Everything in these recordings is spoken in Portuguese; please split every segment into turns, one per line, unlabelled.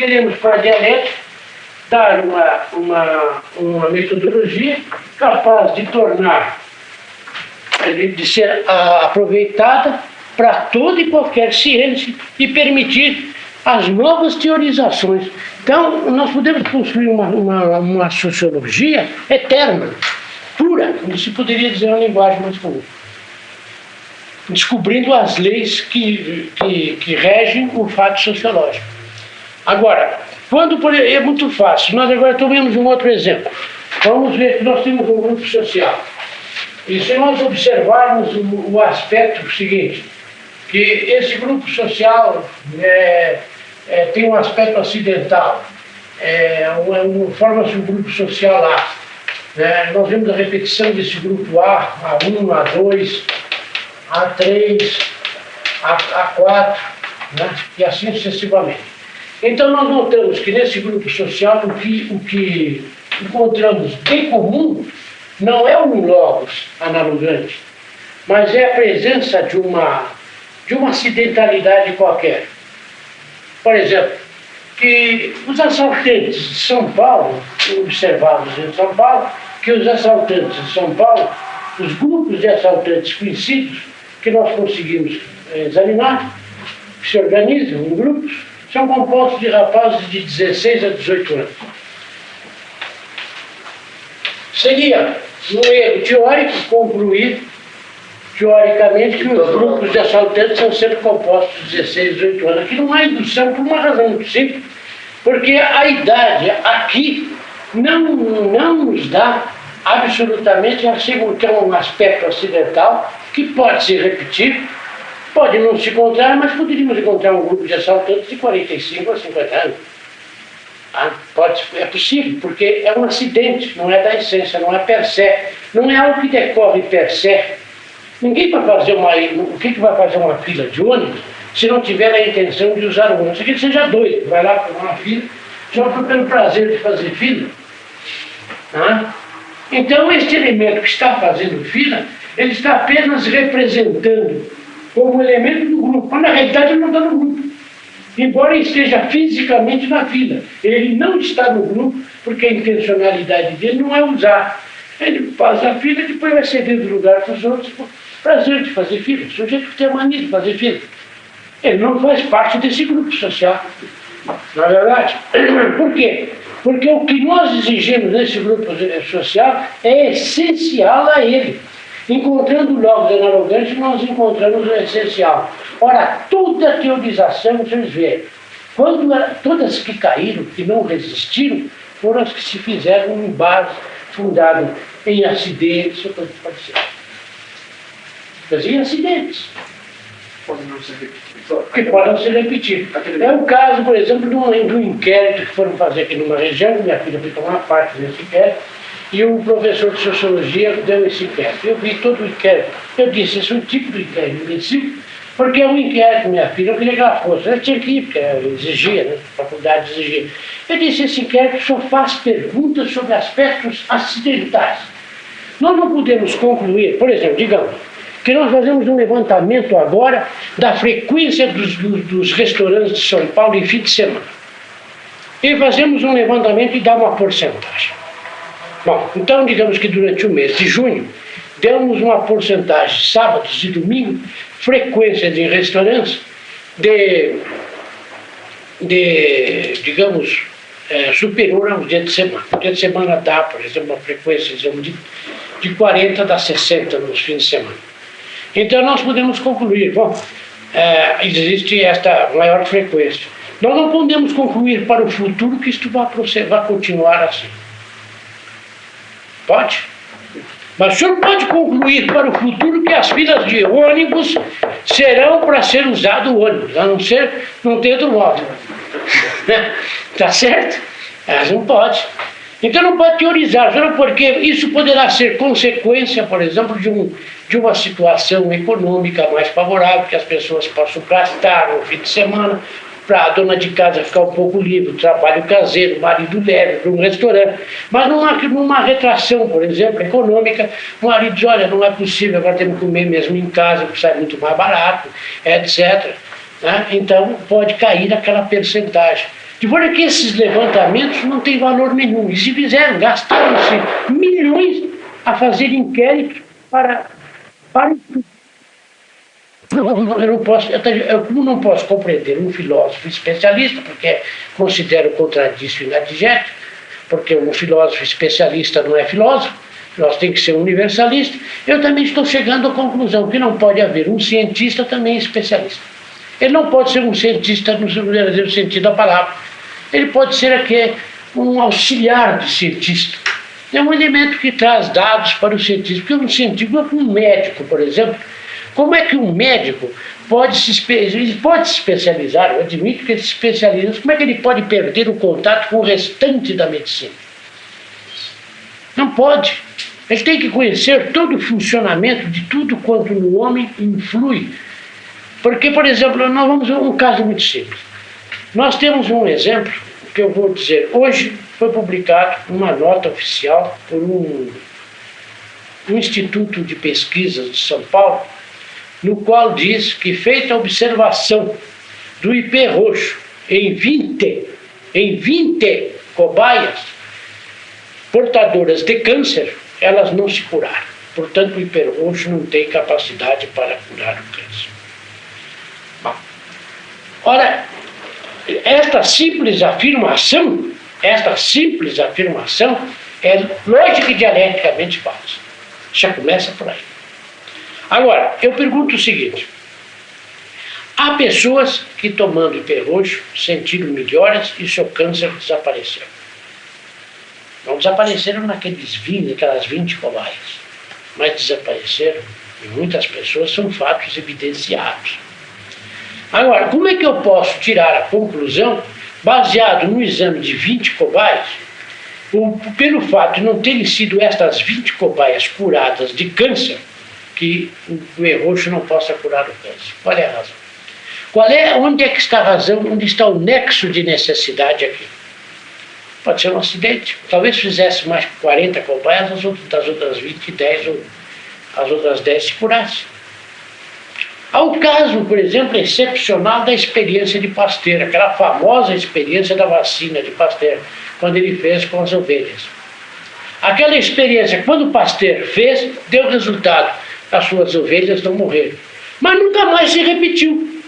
queremos, para a dialética, dar uma metodologia capaz de tornar, de ser aproveitada para toda e qualquer ciência e permitir as novas teorizações. Então, nós podemos construir uma sociologia eterna, pura, como se poderia dizer uma linguagem mais comum, descobrindo as leis que regem o fato sociológico. Agora, é muito fácil. Nós agora tomemos um outro exemplo. Vamos ver que nós temos um grupo social. E se nós observarmos o aspecto seguinte, que esse grupo social tem um aspecto acidental, forma-se um grupo social A. Nós vemos a repetição desse grupo A, A1, A2, A3, A4, e assim sucessivamente. Então nós notamos que nesse grupo social o que encontramos em comum não é um logos analogante, mas é a presença de uma acidentalidade qualquer. Por exemplo, que os assaltantes de São Paulo, observados em São Paulo, que os assaltantes de São Paulo, os grupos de assaltantes conhecidos, que nós conseguimos examinar, que se organizam em grupos, são compostos de rapazes de 16 a 18 anos. Seria um erro teórico concluir, teoricamente, que os grupos de assaltantes são sempre compostos de 16 a 18 anos. Aqui não há indução por uma razão muito simples, porque a idade aqui não nos dá absolutamente que é um aspecto acidental que pode se repetir, pode não se encontrar, mas poderíamos encontrar um grupo de assaltantes de 45 a 50 anos. É possível, porque é um acidente, não é da essência, não é per se, não é algo que decorre per se. Ninguém vai fazer o que vai fazer uma fila de ônibus se não tiver a intenção de usar o ônibus? Se ele seja doido, vai lá para uma fila só pelo prazer de fazer fila. Então, este elemento que está fazendo fila, ele está apenas representando como elemento do grupo, mas na realidade ele não está no grupo. Embora esteja fisicamente na fila, ele não está no grupo porque a intencionalidade dele não é usar. Ele faz a fila e depois vai cedendo lugar para os outros, por prazer de fazer fila. O sujeito que tem a mania de fazer fila. Ele não faz parte desse grupo social, na verdade. Por quê? Porque o que nós exigimos nesse grupo social é essencial a ele. Encontrando logos analogantes, nós encontramos o essencial. Ora, toda a teorização, vocês veem, todas que caíram, que não resistiram, foram as que se fizeram em base fundado em acidentes, pode ser. Mas em acidentes.
Podem não ser repetidos.
Que podem ser repetidos. É o caso, por exemplo, de um inquérito que foram fazer aqui numa região, minha filha foi tomar parte desse inquérito, e o professor de sociologia deu esse inquérito. Eu vi todo o inquérito. Eu disse, esse é um tipo de inquérito imbecil, porque é um inquérito, minha filha, eu queria que ela fosse. Eu tinha que ir, porque exigia, né? A faculdade exigia. Eu disse, esse inquérito só faz perguntas sobre aspectos acidentais. Nós não podemos concluir, por exemplo, digamos, que nós fazemos um levantamento agora da frequência dos restaurantes de São Paulo em fim de semana. E fazemos um levantamento e dá uma porcentagem. Bom, então digamos que durante o mês de junho, demos uma porcentagem, sábados e domingos, frequência de restaurantes digamos, superior aos dias de semana. O dia de semana dá, por exemplo, uma frequência de 40 a 60 nos fins de semana. Então nós podemos concluir, bom, existe esta maior frequência. Nós não podemos concluir para o futuro que isto vai continuar assim. Pode? Mas o senhor pode concluir para o futuro que as filas de ônibus serão para ser usado o ônibus, a não ser não ter outro modo. Está certo? Mas não pode. Então não pode teorizar, porque isso poderá ser consequência, por exemplo, de uma situação econômica mais favorável, que as pessoas possam gastar no fim de semana, para a dona de casa ficar um pouco livre, o trabalho caseiro, o marido leve para um restaurante. Mas numa retração, por exemplo, econômica, o marido diz, olha, não é possível, agora temos que comer mesmo em casa, que sai muito mais barato, etc. Então pode cair aquela percentagem. De modo que esses levantamentos não têm valor nenhum. E se fizeram, gastaram-se milhões a fazer inquéritos para eu não posso compreender um filósofo especialista, porque considero contradiço e inadjeto, porque um filósofo especialista não é filósofo, nós temos que ser universalista. Eu também estou chegando à conclusão que não pode haver um cientista também especialista. Ele não pode ser um cientista no verdadeiro sentido da palavra. Ele pode ser aqui um auxiliar de cientista. É um elemento que traz dados para o cientista. Porque um cientista, um médico, por exemplo, como é que um médico pode se especializar? Eu admito que ele se especializa, mas como é que ele pode perder o contato com o restante da medicina? Não pode. Ele tem que conhecer todo o funcionamento de tudo quanto no homem influi. Porque, por exemplo, nós vamos a um caso muito simples. Nós temos um exemplo que eu vou dizer. Hoje foi publicado uma nota oficial por um instituto de pesquisas de São Paulo, no qual diz que, feita a observação do IP roxo em 20 cobaias portadoras de câncer, elas não se curaram. Portanto, o IP roxo não tem capacidade para curar o câncer. Bom, ora, esta simples afirmação é lógica e dialeticamente falsa. Já começa por aí. Agora, eu pergunto o seguinte: há pessoas que, tomando IP roxo, sentiram melhoras e seu câncer desapareceu. Não desapareceram naquelas 20 cobaias, mas desapareceram em muitas pessoas, são fatos evidenciados. Agora, como é que eu posso tirar a conclusão, baseado no exame de 20 cobaias, pelo fato de não terem sido estas 20 cobaias curadas de câncer, que o IP roxo não possa curar o câncer? Qual é a razão? Onde é que está a razão? Onde está o nexo de necessidade aqui? Pode ser um acidente. Talvez fizesse mais 40 cobaias, das outras 20, 10, ou as outras 10 se curassem. Há o caso, por exemplo, excepcional da experiência de Pasteur, aquela famosa experiência da vacina de Pasteur, quando ele fez com as ovelhas. Aquela experiência, quando Pasteur fez, deu resultado. As suas ovelhas não morreram. Mas nunca mais se repetiu.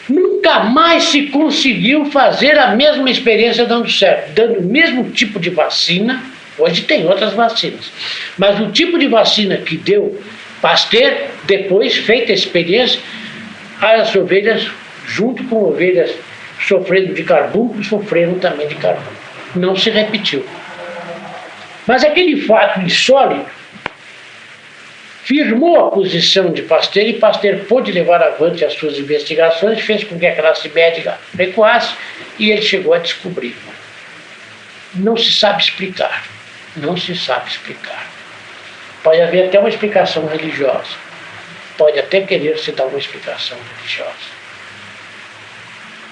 Nunca mais se conseguiu fazer a mesma experiência dando certo, dando o mesmo tipo de vacina. Hoje tem outras vacinas, mas o tipo de vacina que deu Pasteur, depois, feita a experiência, as ovelhas, junto com ovelhas sofrendo de carbúnculo, sofreram também de carbúnculo. Não se repetiu. Mas aquele fato insólito firmou a posição de Pasteur, e Pasteur pôde levar avante as suas investigações, fez com que a classe médica recuasse, e ele chegou a descobrir. Não se sabe explicar. Não se sabe explicar. Pode haver até uma explicação religiosa. Pode até querer se dar uma explicação religiosa.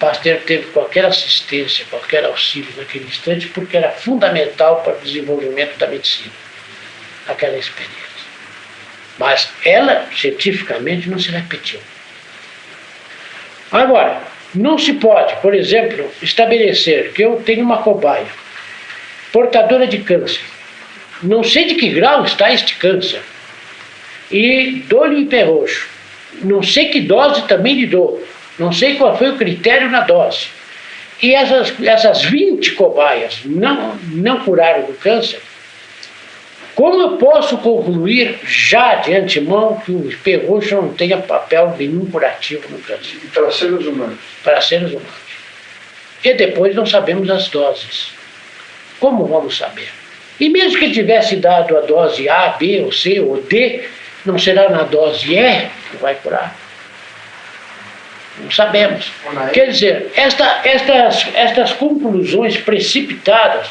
Pasteur teve qualquer assistência, qualquer auxílio naquele instante, porque era fundamental para o desenvolvimento da medicina, aquela experiência. Mas ela, cientificamente, não se repetiu. Agora, não se pode, por exemplo, estabelecer que eu tenho uma cobaia portadora de câncer. Não sei de que grau está este câncer. E dou-lhe o IP roxo. Não sei que dose também lhe dou. Não sei qual foi o critério na dose. E essas 20 cobaias não curaram do câncer. Como eu posso concluir já de antemão que o IP roxo não tenha papel nenhum curativo no câncer?
E para seres humanos?
Para seres humanos. E depois não sabemos as doses. Como vamos saber? E mesmo que tivesse dado a dose A, B, ou C, ou D, não será na dose E que vai curar? Não sabemos. Quer dizer, estas conclusões precipitadas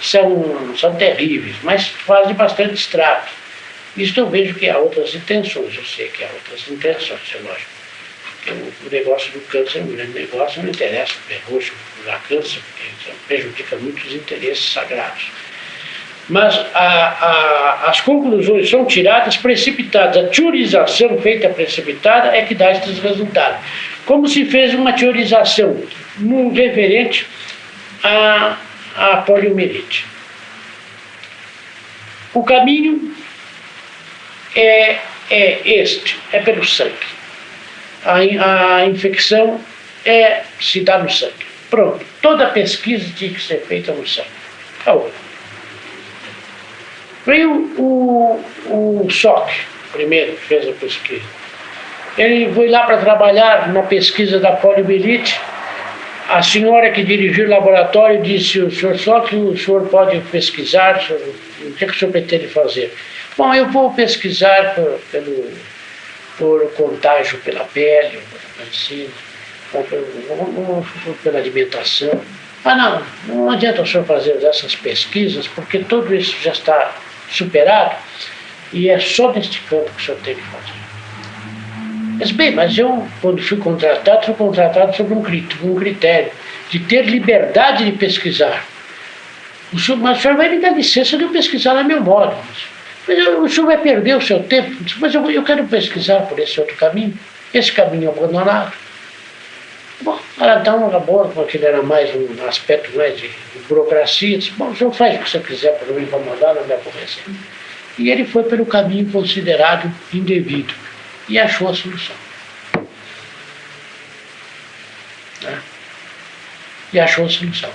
são terríveis, mas fazem bastante estragos. Isto eu vejo que há outras intenções, eu sei que há outras intenções, é lógico. O negócio do câncer é um grande negócio, não interessa o roxo curar câncer, porque isso prejudica muitos interesses sagrados. mas as conclusões são tiradas precipitadas. A teorização feita precipitada é que dá esses resultados. Como se fez uma teorização no referente à poliomielite. O caminho é pelo sangue. A infecção se dá no sangue. Pronto. Toda pesquisa tinha que ser feita no sangue. Acabou. Veio o SOC, primeiro que fez a pesquisa. Ele foi lá para trabalhar na pesquisa da poliomielite. A senhora que dirigiu o laboratório disse: o senhor SOC, o senhor pode pesquisar, o que o senhor pretende fazer? Bom, eu vou pesquisar por contágio pela pele, pela medicina, ou pela alimentação. Não adianta o senhor fazer essas pesquisas, porque tudo isso já está superado e é só neste campo que o senhor tem que fazer. Mas eu, quando fui contratado sobre um critério de ter liberdade de pesquisar. Mas o senhor vai me dar licença de eu pesquisar a meu modo. Mas o senhor vai perder o seu tempo. Mas eu quero pesquisar por esse outro caminho, esse caminho abandonado. Bom, então acabou, porque ele era mais um aspecto mais de burocracia. Disse: bom, o senhor faz o que o senhor quiser para não me incomodar, não me aborrecer. E ele foi pelo caminho considerado indevido e achou a solução. E achou a solução.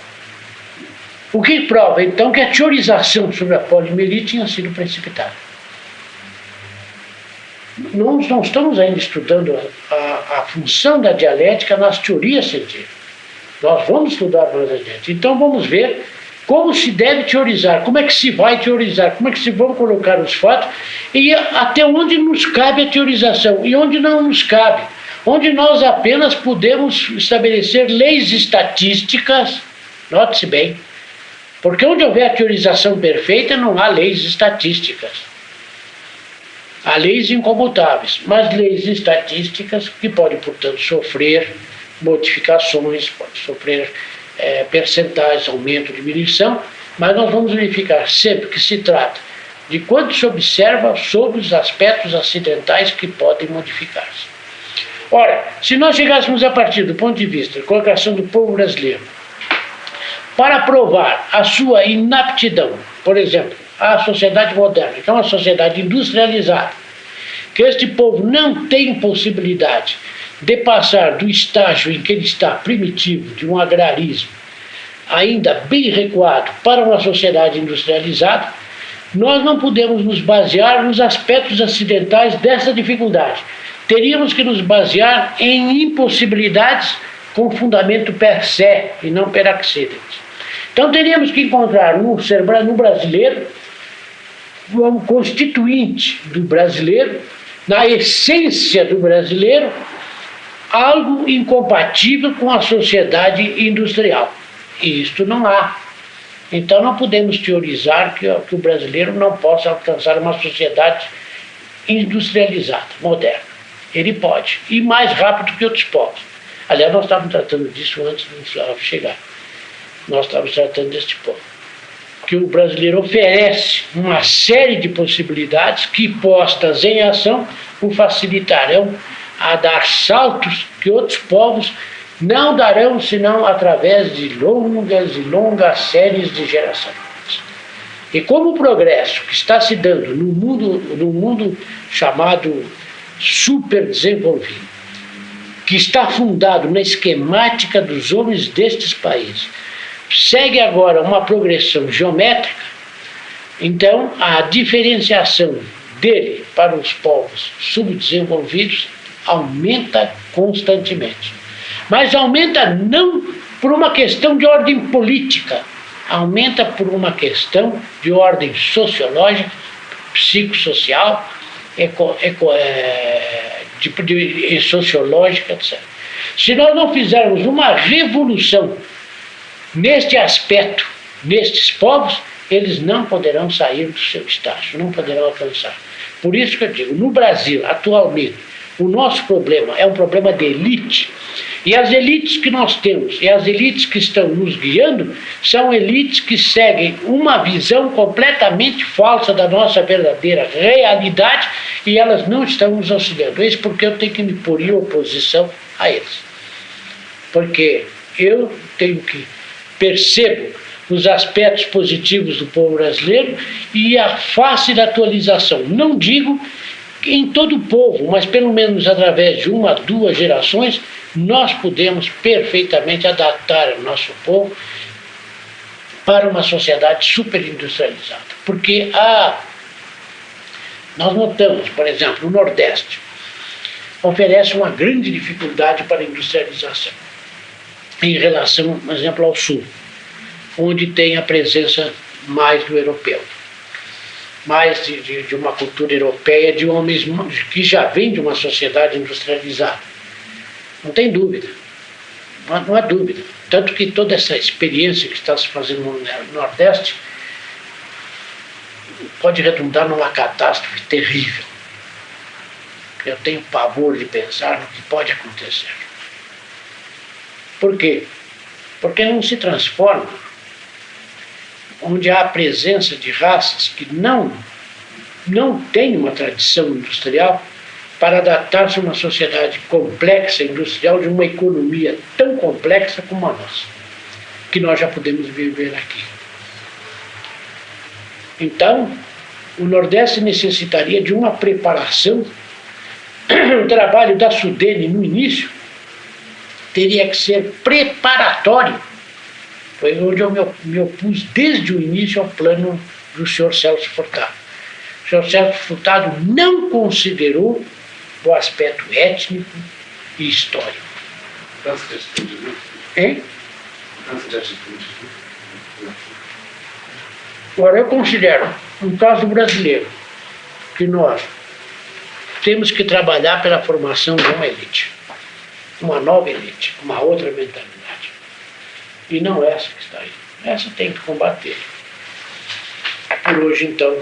O que prova, então, que a teorização sobre a poliomielite tinha sido precipitada. Nós não estamos ainda estudando a função da dialética nas teorias científicas. Nós vamos estudar mais adiante. Então vamos ver como se deve teorizar, como é que se vai teorizar, como é que se vão colocar os fatos e até onde nos cabe a teorização e onde não nos cabe. Onde nós apenas podemos estabelecer leis estatísticas, note-se bem, porque onde houver a teorização perfeita não há leis estatísticas. Há leis incomutáveis, mas leis estatísticas que podem, portanto, sofrer modificações, podem sofrer percentagens, aumento, diminuição, mas nós vamos verificar sempre que se trata de quanto se observa sobre os aspectos acidentais que podem modificar-se. Ora, se nós chegássemos a partir do ponto de vista da colocação do povo brasileiro para provar a sua inaptidão, por exemplo, a sociedade moderna, que é uma sociedade industrializada, que este povo não tem possibilidade de passar do estágio em que ele está primitivo, de um agrarismo, ainda bem recuado, para uma sociedade industrializada, nós não podemos nos basear nos aspectos acidentais dessa dificuldade. Teríamos que nos basear em impossibilidades com fundamento per se e não per accident. Então teríamos que encontrar no brasileiro, como constituinte do brasileiro, na essência do brasileiro, algo incompatível com a sociedade industrial. E isto não há. Então não podemos teorizar que o brasileiro não possa alcançar uma sociedade industrializada, moderna. Ele pode, e mais rápido que outros povos. Aliás, nós estávamos tratando disso antes do Flávio chegar. Nós estávamos tratando deste povo. Que o brasileiro oferece uma série de possibilidades que, postas em ação, o facilitarão a dar saltos que outros povos não darão, senão através de longas e longas séries de gerações. E como o progresso que está se dando no mundo chamado superdesenvolvido, que está fundado na esquemática dos homens destes países, segue agora uma progressão geométrica, então a diferenciação dele para os povos subdesenvolvidos aumenta constantemente. Mas aumenta não por uma questão de ordem política, aumenta por uma questão de ordem sociológica, psicossocial, sociológica, etc. Se nós não fizermos uma revolução neste aspecto, nestes povos, eles não poderão sair do seu estágio, não poderão alcançar. Por isso que eu digo, no Brasil, atualmente, O nosso problema é um problema de elite. E as elites que nós temos, e as elites que estão nos guiando, são elites que seguem uma visão completamente falsa da nossa verdadeira realidade e elas não estão nos auxiliando. Isso porque eu tenho que me pôr em oposição a eles. Porque eu tenho que percebo os aspectos positivos do povo brasileiro e a face da atualização. Não digo em todo o povo, mas pelo menos através de uma, duas gerações, nós podemos perfeitamente adaptar o nosso povo para uma sociedade superindustrializada. Porque nós notamos, por exemplo, o Nordeste oferece uma grande dificuldade para a industrialização em relação, por exemplo, ao Sul, onde tem a presença mais do europeu, mais de uma cultura europeia, de homens que já vêm de uma sociedade industrializada. Não tem dúvida, não há dúvida. Tanto que toda essa experiência que está se fazendo no Nordeste pode redundar numa catástrofe terrível. Eu tenho pavor de pensar no que pode acontecer. Por quê? Porque não se transforma onde há a presença de raças que não têm uma tradição industrial para adaptar-se a uma sociedade complexa, industrial, de uma economia tão complexa como a nossa, que nós já podemos viver aqui. Então, o Nordeste necessitaria de uma preparação. O trabalho da Sudene, no início, teria que ser preparatório. Foi onde eu me opus desde o início ao plano do senhor Celso Furtado. O senhor Celso Furtado não considerou o aspecto étnico e histórico.
Mudança de atitude, né?
Hein?
Mudança de atitude.
Agora, eu considero, no caso brasileiro, que nós temos que trabalhar pela formação de uma elite, uma nova elite, uma outra mentalidade. E não essa que está aí. Essa tem que combater. Por hoje, então,